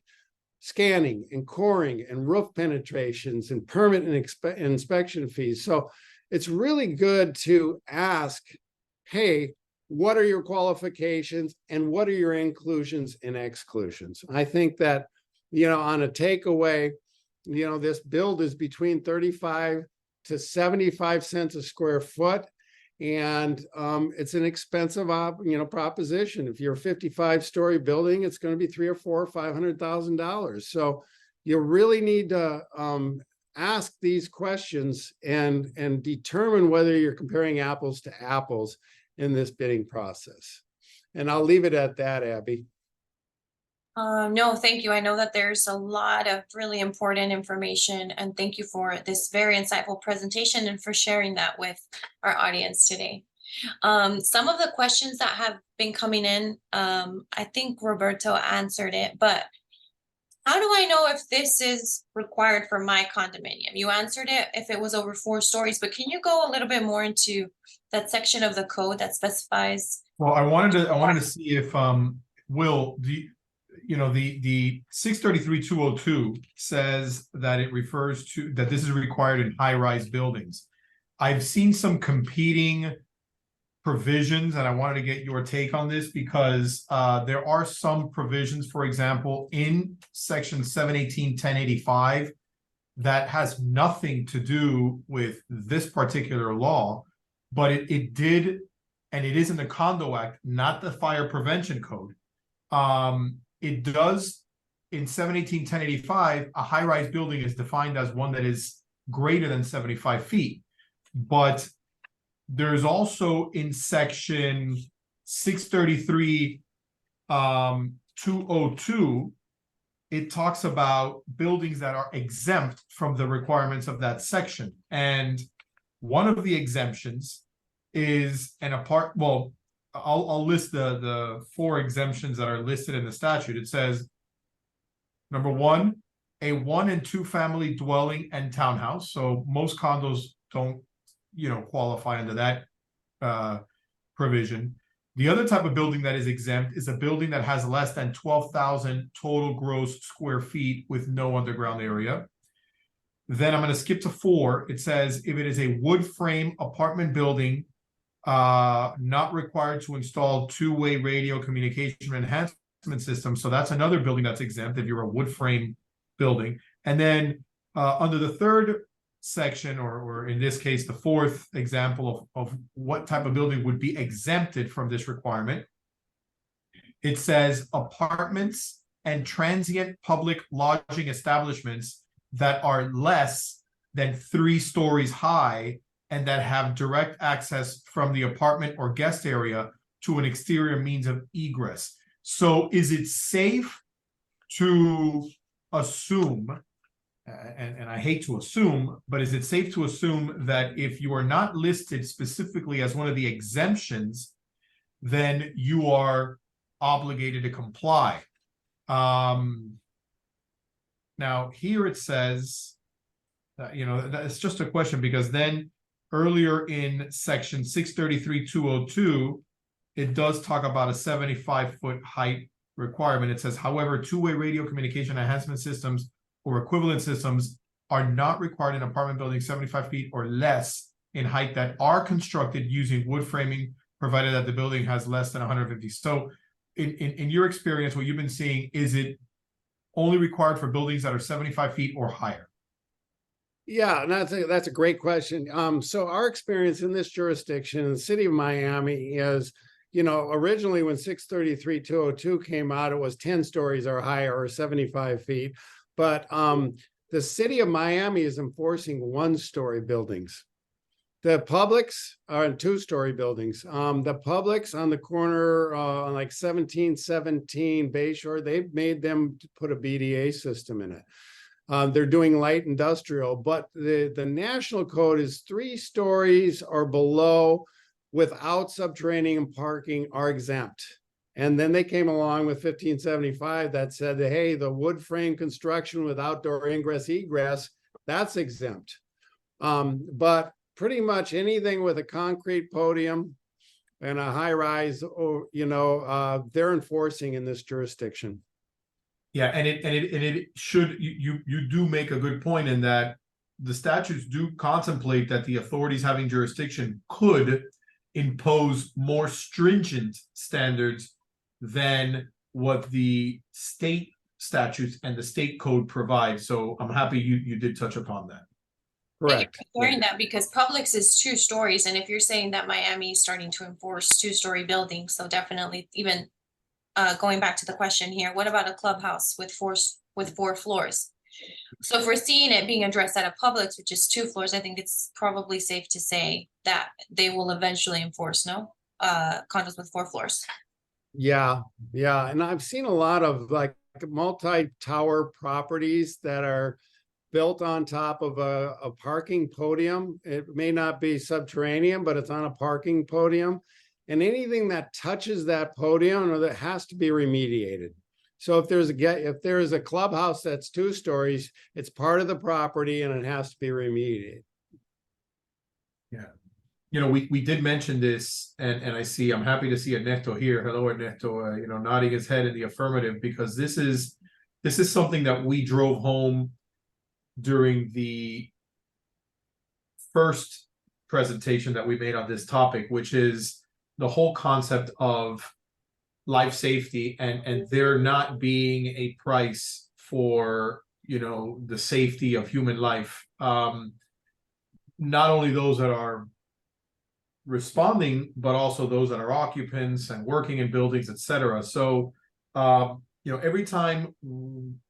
Scanning and coring and roof penetrations and permit and inspection fees. So it's really good to ask, hey, what are your qualifications and what are your inclusions and exclusions? I think that, on a takeaway, this build is between 35 to 75 cents a square foot. And it's an expensive, proposition. If you're a 55-story building, it's going to be $300,000 or $400,000 or $500,000. So you really need to ask these questions and determine whether you're comparing apples to apples in this bidding process. And I'll leave it at that, Abby. No, thank you. I know that there's a lot of really important information, and thank you for this very insightful presentation and for sharing that with our audience today. Some of the questions that have been coming in, I think Roberto answered it, but how do I know if this is required for my condominium? You answered it if it was over 4 stories, but can you go a little bit more into that section of the code that specifies? Well, I wanted to see if, Will, the 633-202 says that it refers to, that this is required in high-rise buildings. I've seen some competing provisions, and I wanted to get your take on this because there are some provisions, for example, in section 718-1085 that has nothing to do with this particular law, but it did, and it is in the Condo Act, not the Fire Prevention Code. It does, in 718-1085, a high-rise building is defined as one that is greater than 75 feet. But there's also in section 633-202, it talks about buildings that are exempt from the requirements of that section. And one of the exemptions is I'll list the 4 exemptions that are listed in the statute. It says, number 1, a 1 and 2 family dwelling and townhouse. So most condos don't, qualify under that provision. The other type of building that is exempt is a building that has less than 12,000 total gross square feet with no underground area. Then I'm going to skip to 4. It says if it is a wood frame apartment building, not required to install two-way radio communication enhancement system. So that's another building that's exempt if you're a wood frame building. And then under the 3rd section, or in this case, the 4th example of what type of building would be exempted from this requirement, it says apartments and transient public lodging establishments that are less than 3 stories high and that have direct access from the apartment or guest area to an exterior means of egress. So is it safe to assume, and I hate to assume, but is it safe to assume that if you are not listed specifically as one of the exemptions, then you are obligated to comply? Now here it says, it's just a question, because then earlier in section 633-202, it does talk about a 75-foot height requirement. It says, however, two-way radio communication enhancement systems or equivalent systems are not required in apartment buildings 75 feet or less in height that are constructed using wood framing, provided that the building has less than 150. So in your experience, what you've been seeing, is it only required for buildings that are 75 feet or higher? Yeah, and that's a great question. So our experience in this jurisdiction in the city of Miami is, originally when 633-202 came out, it was 10 stories or higher or 75 feet. But the city of Miami is enforcing 1-story buildings. The Publix are in 2-story buildings. The Publix on the corner on like 1717 Bayshore, they've made them put a BDA system in it. They're doing light industrial, but the national code is 3 stories or below without subterranean and parking are exempt. And then they came along with 1575 that said that, hey, the wood frame construction with outdoor ingress egress, that's exempt. But pretty much anything with a concrete podium and a high rise, they're enforcing in this jurisdiction. Yeah, and it should, you do make a good point in that the statutes do contemplate that the authorities having jurisdiction could impose more stringent standards than what the state statutes and the state code provide. So I'm happy you did touch upon that. Correct. Hearing that, because Publix is 2 stories, and if you're saying that Miami is starting to enforce 2-story buildings, so definitely even going back to the question here, what about a clubhouse with 4 floors? So if we're seeing it being addressed at a Publix, which is 2 floors, I think it's probably safe to say that they will eventually enforce condos with 4 floors. Yeah, and I've seen a lot of like multi-tower properties that are built on top of a parking podium. It may not be subterranean, but it's on a parking podium. And anything that touches that podium or that has to be remediated. So if there is a clubhouse that's 2 stories, it's part of the property and it has to be remediated. Yeah. You know, we did mention this, and I'm happy to see Ernesto here. Hello, Ernesto, you know, nodding his head in the affirmative, because this is something that we drove home during the first presentation that we made on this topic, which is the whole concept of life safety and there not being a price for, you know, the safety of human life. Not only those that are responding, but also those that are occupants and working in buildings, etc. So, you know, every time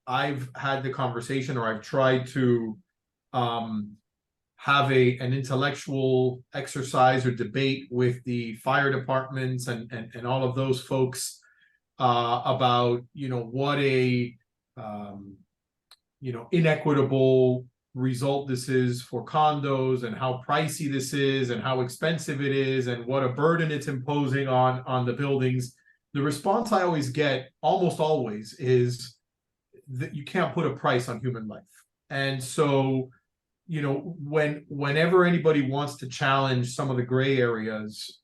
I've had the conversation or I've tried to have an intellectual exercise or debate with the fire departments and all of those folks about, you know, what a you know, inequitable result this is for condos and how pricey this is and how expensive it is and what a burden it's imposing on the buildings, the response I always get, almost always, is that you can't put a price on human life. And so, you know, whenever anybody wants to challenge some of the gray areas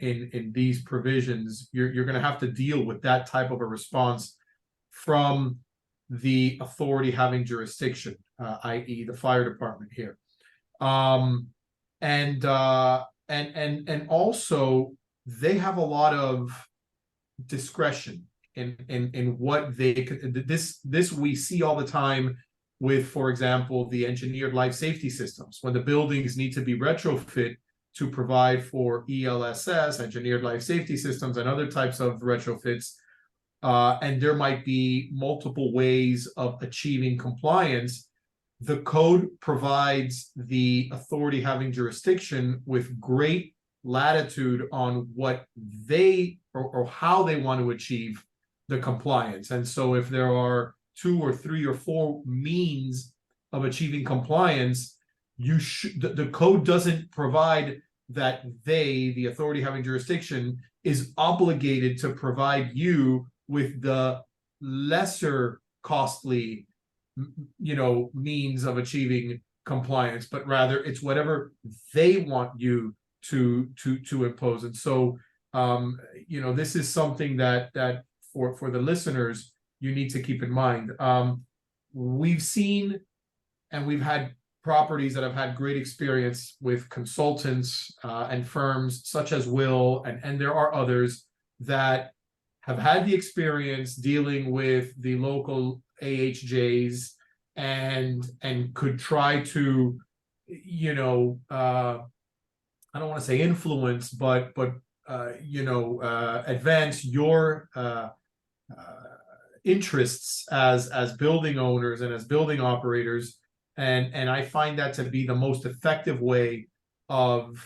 in these provisions, you're going to have to deal with that type of a response from the authority having jurisdiction, i.e., the fire department here, and also they have a lot of discretion in what they could. This we see all the time with, for example, the engineered life safety systems, when the buildings need to be retrofit to provide for ELSS, engineered life safety systems, and other types of retrofits. And there might be multiple ways of achieving compliance. The code provides the authority having jurisdiction with great latitude on what they or how they want to achieve the compliance. And so if there are 2 or 3 or 4 means of achieving compliance, the code doesn't provide that the authority having jurisdiction, is obligated to provide you with the lesser costly, you know, means of achieving compliance, but rather it's whatever they want you to impose. And so, you know, this is something that for the listeners, you need to keep in mind. We've seen and we've had properties that have had great experience with consultants and firms such as Will, and there are others that have had the experience dealing with the local AHJs and could try to, you know, I don't want to say influence, but you know, advance your interests as building owners and as building operators, and I find that to be the most effective way of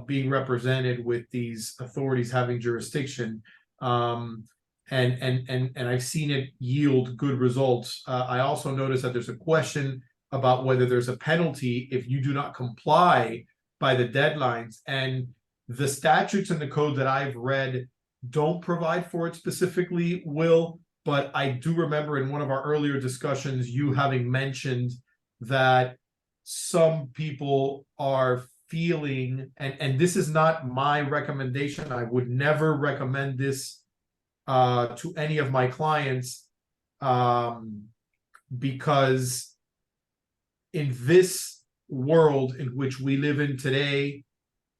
being represented with these authorities having jurisdiction, and I've seen it yield good results. I also noticed that there's a question about whether there's a penalty if you do not comply by the deadlines, and the statutes and the code that I've read don't provide for it specifically, Will, but I do remember in one of our earlier discussions you having mentioned that some people are feeling, and this is not my recommendation, I would never recommend this to any of my clients, because in this world in which we live in today,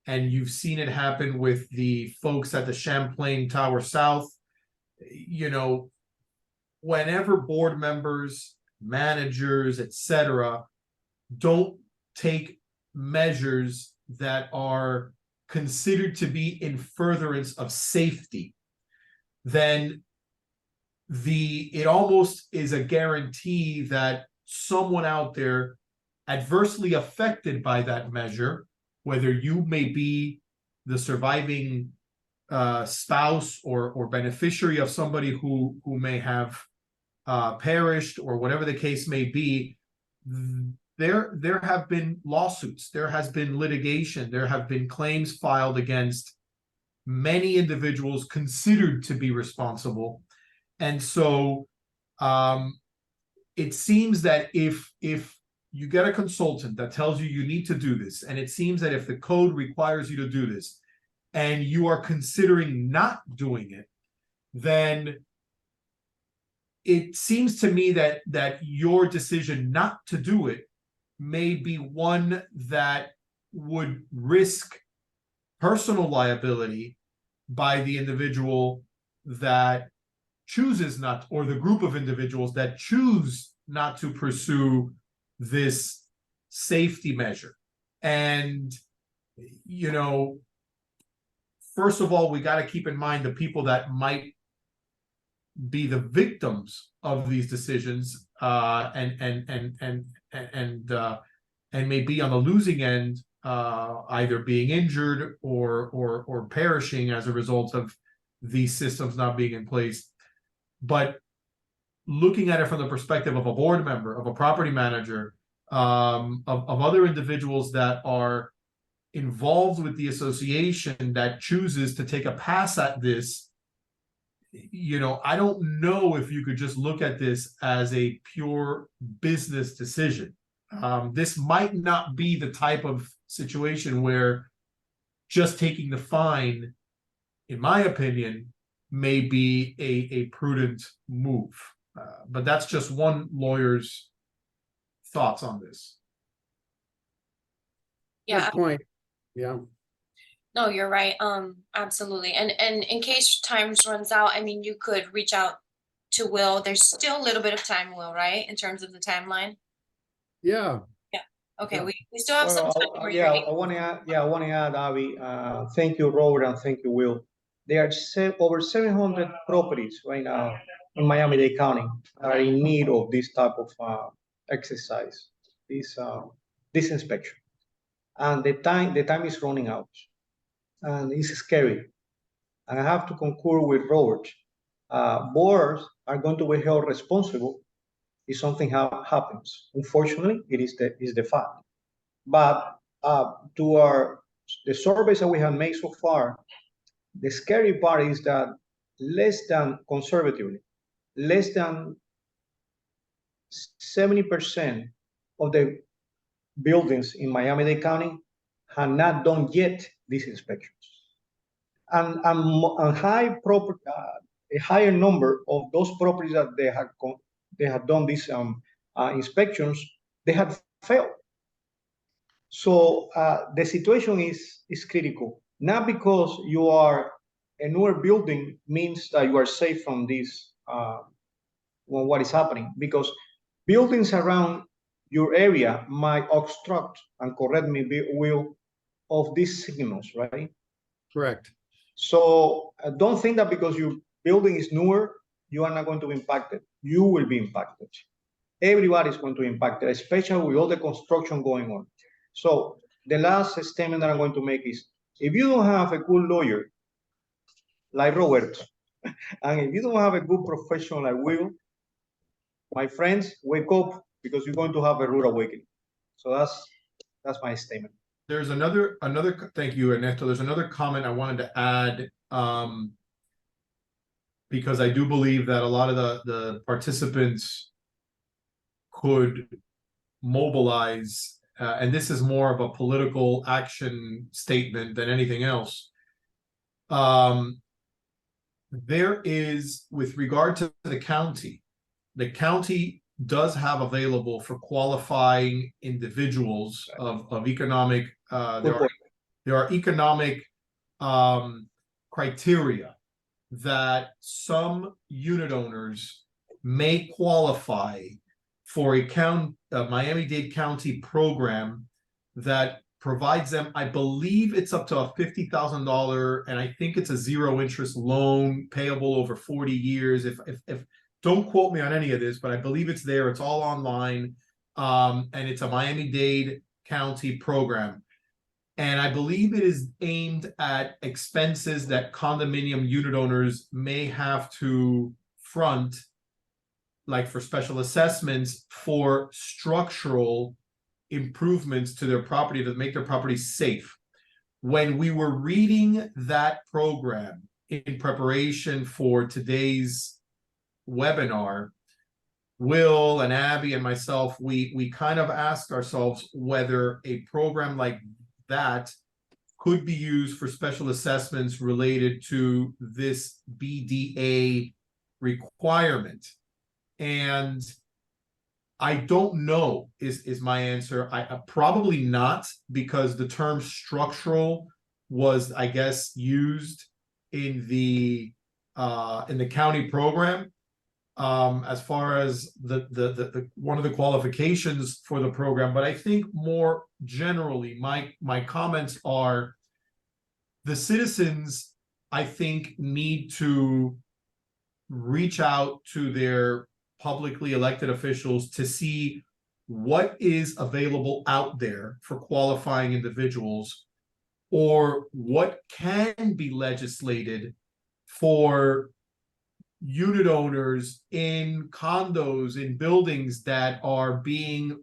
and you've seen it happen with the folks at the Champlain Tower South, you know, whenever board members, managers, etc., don't take measures that are considered to be in furtherance of safety, then it almost is a guarantee that someone out there adversely affected by that measure, whether you may be the surviving spouse or beneficiary of somebody who may have perished, or whatever the case may be, there have been lawsuits, there has been litigation, there have been claims filed against many individuals considered to be responsible. And so it seems that if you get a consultant that tells you you need to do this, and it seems that if the code requires you to do this and you are considering not doing it, then it seems to me that your decision not to do it may be one that would risk personal liability by the individual that chooses not, or the group of individuals that choose not to pursue this safety measure. And, you know, first of all, we got to keep in mind the people that might be the victims of these decisions, and may be on the losing end, either being injured or perishing as a result of these systems not being in place. But looking at it from the perspective of a board member, of a property manager, of other individuals that are involved with the association that chooses to take a pass at this, you know, I don't know if you could just look at this as a pure business decision. This might not be the type of situation where just taking the fine, in my opinion, may be a prudent move. But that's just one lawyer's thoughts on this. Yeah. Good point. Yeah. No, you're right. Absolutely. And in case times runs out, I mean, you could reach out to Will. There's still a little bit of time, Will, right? In terms of the timeline. Yeah. Yeah. Okay. Yeah. We still have some time. I want to add, Abby, thank you, Robert, and thank you, Will. There are over 700 properties right now in Miami-Dade County are in need of this type of exercise, this inspection. And the time is running out, and it's scary. And I have to concur with Robert. Boards are going to be held responsible if something happens. Unfortunately, it is the fact. But the surveys that we have made so far, the scary part is that conservatively, less than 70% of the buildings in Miami-Dade County have not done yet these inspections. And a higher number of those properties that they have done these inspections, they have failed. So the situation is critical. Not because you are a newer building means that you are safe from this, what is happening, because buildings around your area might obstruct, and correct me, Will, of these signals, right? Correct. So don't think that because your building is newer, you are not going to be impacted. You will be impacted. Everybody is going to be impacted, especially with all the construction going on. So the last statement that I'm going to make is, if you don't have a good lawyer like Robert, and if you don't have a good professional like Will, my friends, wake up, because you're going to have a rude awakening. So that's my statement. There's another thank you, Ernesto. There's another comment I wanted to add, because I do believe that a lot of the participants could mobilize, and this is more of a political action statement than anything else. There is, with regard to the county does have available for qualifying individuals of economic, there are economic criteria that some unit owners may qualify for a Miami-Dade County program that provides them, I believe it's up to a $50,000, and I think it's a 0 interest loan payable over 40 years. If don't quote me on any of this, but I believe it's there. It's all online, and it's a Miami-Dade County program. And I believe it is aimed at expenses that condominium unit owners may have to front, like for special assessments for structural improvements to their property to make their property safe. When we were reading that program in preparation for today's webinar, Will and Abby and myself, we kind of asked ourselves whether a program like that could be used for special assessments related to this BDA requirement. And I don't know is my answer. I probably not, because the term structural was, I guess, used in the county program. As far as the one of the qualifications for the program, but I think more generally, my comments are the citizens, I think, need to reach out to their publicly elected officials to see what is available out there for qualifying individuals, or what can be legislated for unit owners in condos, in buildings that are being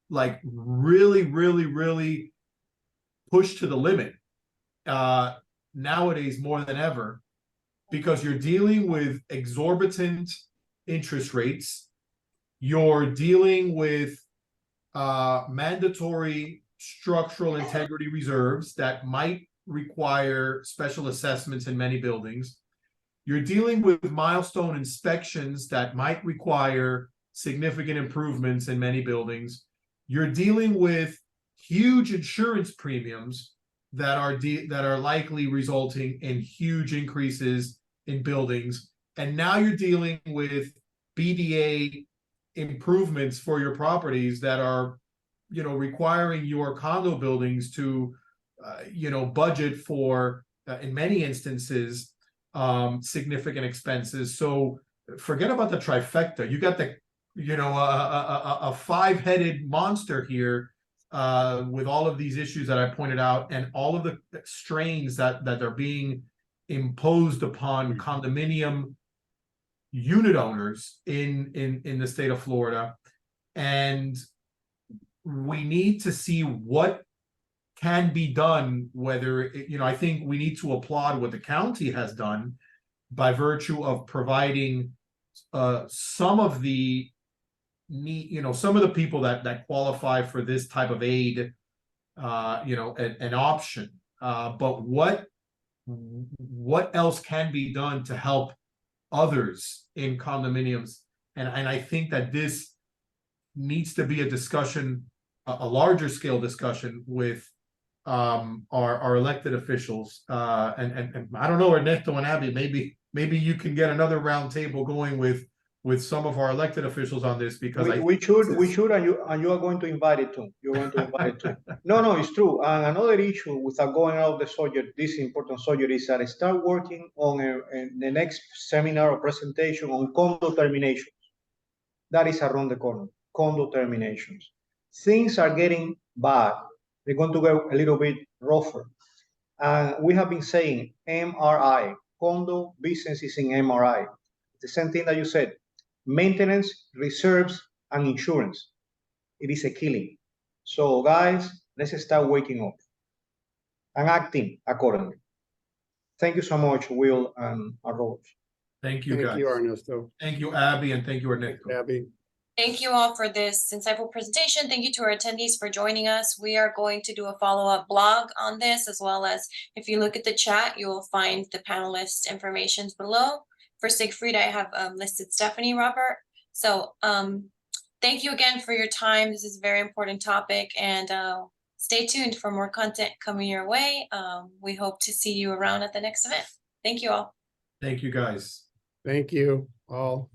like really pushed to the limit nowadays more than ever, because you're dealing with exorbitant interest rates, you're dealing with mandatory structural integrity reserves that might require special assessments in many buildings. You're dealing with milestone inspections that might require significant improvements in many buildings. You're dealing with huge insurance premiums that are likely resulting in huge increases in buildings. And now you're dealing with BDA improvements for your properties that are, requiring your condo buildings to, budget for, in many instances, significant expenses. So forget about the trifecta. You got the, a five-headed monster here with all of these issues that I pointed out, and all of the strains that are being imposed upon condominium unit owners in the state of Florida. And we need to see what can be done, whether, I think we need to applaud what the county has done by virtue of providing some of the some of the people that qualify for this type of aid, an option. But what else can be done to help others in condominiums? And I think that this needs to be a discussion, a larger scale discussion with our elected officials. And I don't know, Ernesto and Abby, maybe you can get another round table going with some of our elected officials on this, because we should, and you are going to invite it too. You're going to invite it too. No, it's true. And another issue, without going out of the subject, this important subject, is that I start working on the next seminar or presentation on condo terminations. That is around the corner. Condo terminations. Things are getting bad. They're going to go a little bit rougher. We have been saying MRI, condo businesses in MRI. The same thing that you said. Maintenance, reserves, and insurance. It is a killing. So guys, let's start waking up and acting accordingly. Thank you so much, Will and Robert. Thank you, guys. Thank you, Ernesto. Thank you, Abby, and thank you, Ernesto. Abby. Thank you all for this insightful presentation. Thank you to our attendees for joining us. We are going to do a follow-up blog on this, as well as if you look at the chat, you will find the panelist information below. For Siegfried, I have listed Stephanie, Robert. So thank you again for your time. This is a very important topic, and stay tuned for more content coming your way. We hope to see you around at the next event. Thank you all. Thank you, guys. Thank you all.